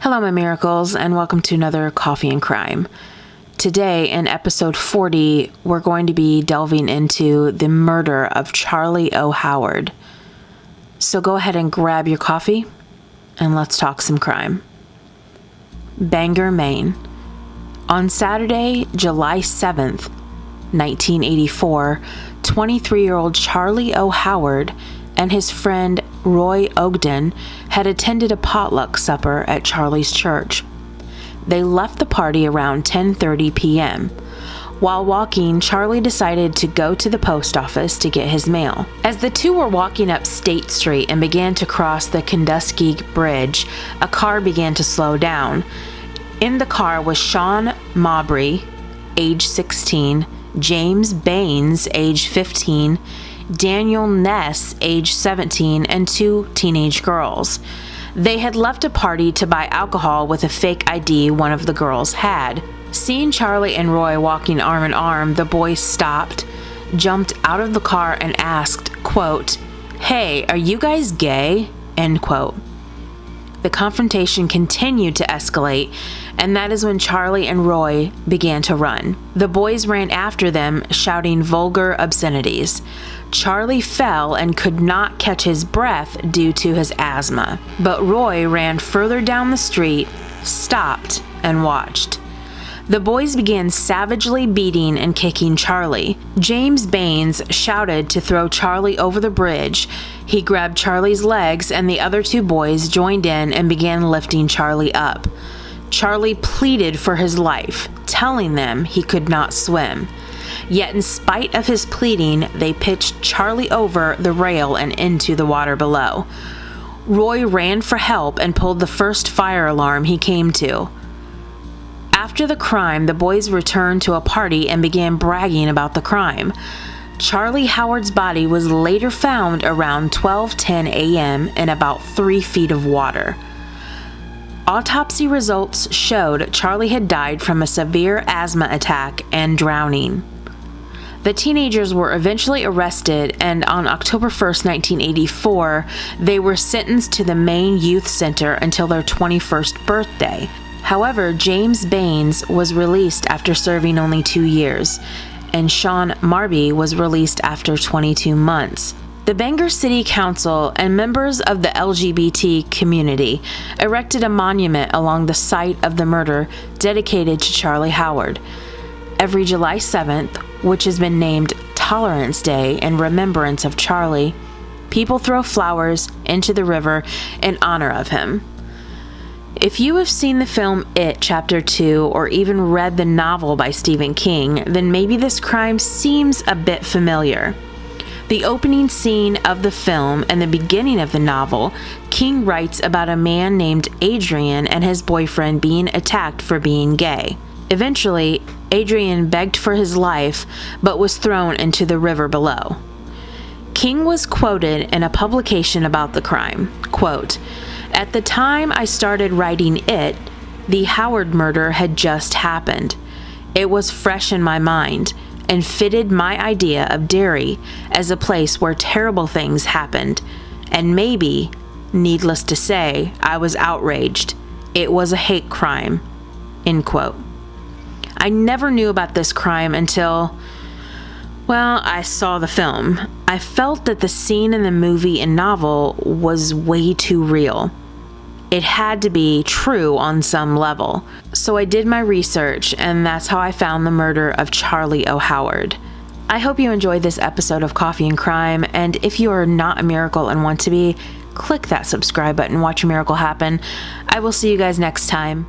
Hello, my miracles, and welcome to another Coffee and Crime. Today, in episode 40, we're going to be delving into the murder of Charlie O. Howard. So go ahead and grab your coffee, and let's talk some crime. Bangor, Maine. On Saturday, July 7th, 1984, 23-year-old Charlie O. Howard and his friend Roy Ogden had attended a potluck supper at Charlie's church. They left the party around 10:30 p.m. While walking, Charlie decided to go to the post office to get his mail. As the two were walking up State Street and began to cross the Kenduskeag Bridge, a car began to slow down. In the car was Sean Mabry, age 16, James Baines, age 15, Daniel Ness, age 17, and two teenage girls. They had left a party to buy alcohol with a fake ID one of the girls had. Seeing Charlie and Roy walking arm in arm, the boys stopped, jumped out of the car, and asked, quote, "Hey, are you guys gay?" End quote. The confrontation continued to escalate, and that is when Charlie and Roy began to run. The boys ran after them, shouting vulgar obscenities. Charlie fell and could not catch his breath due to his asthma, but Roy ran further down the street, stopped, and watched. The boys began savagely beating and kicking Charlie. James Baines shouted to throw Charlie over the bridge. He grabbed Charlie's legs, and the other two boys joined in and began lifting Charlie up. Charlie pleaded for his life, telling them he could not swim. Yet in spite of his pleading, they pitched Charlie over the rail and into the water below. Roy ran for help and pulled the first fire alarm he came to. After the crime, the boys returned to a party and began bragging about the crime. Charlie Howard's body was later found around 12:10 a.m. in about 3 feet of water. Autopsy results showed Charlie had died from a severe asthma attack and drowning. The teenagers were eventually arrested, and on October 1st, 1984, they were sentenced to the Maine Youth Center until their 21st birthday. However, James Baines was released after serving only 2 years, and Sean Mabry was released after 22 months. The Bangor City Council and members of the LGBT community erected a monument along the site of the murder dedicated to Charlie Howard. Every July 7th, which has been named Tolerance Day in remembrance of Charlie, people throw flowers into the river in honor of him. If you have seen the film It Chapter 2 or even read the novel by Stephen King, then maybe this crime seems a bit familiar. The opening scene of the film and the beginning of the novel, King writes about a man named Adrian and his boyfriend being attacked for being gay. Eventually, Adrian begged for his life, but was thrown into the river below. King was quoted in a publication about the crime, quote, "At the time I started writing It, the Howard murder had just happened. It was fresh in my mind and fitted my idea of Derry as a place where terrible things happened, and maybe, needless to say, I was outraged. It was a hate crime." End quote. I never knew about this crime until, well, I saw the film. I felt that the scene in the movie and novel was way too real. It had to be true on some level. So I did my research, and that's how I found the murder of Charlie O. Howard. I hope you enjoyed this episode of Coffee and Crime, and if you are not a miracle and want to be, click that subscribe button, watch a miracle happen. I will see you guys next time.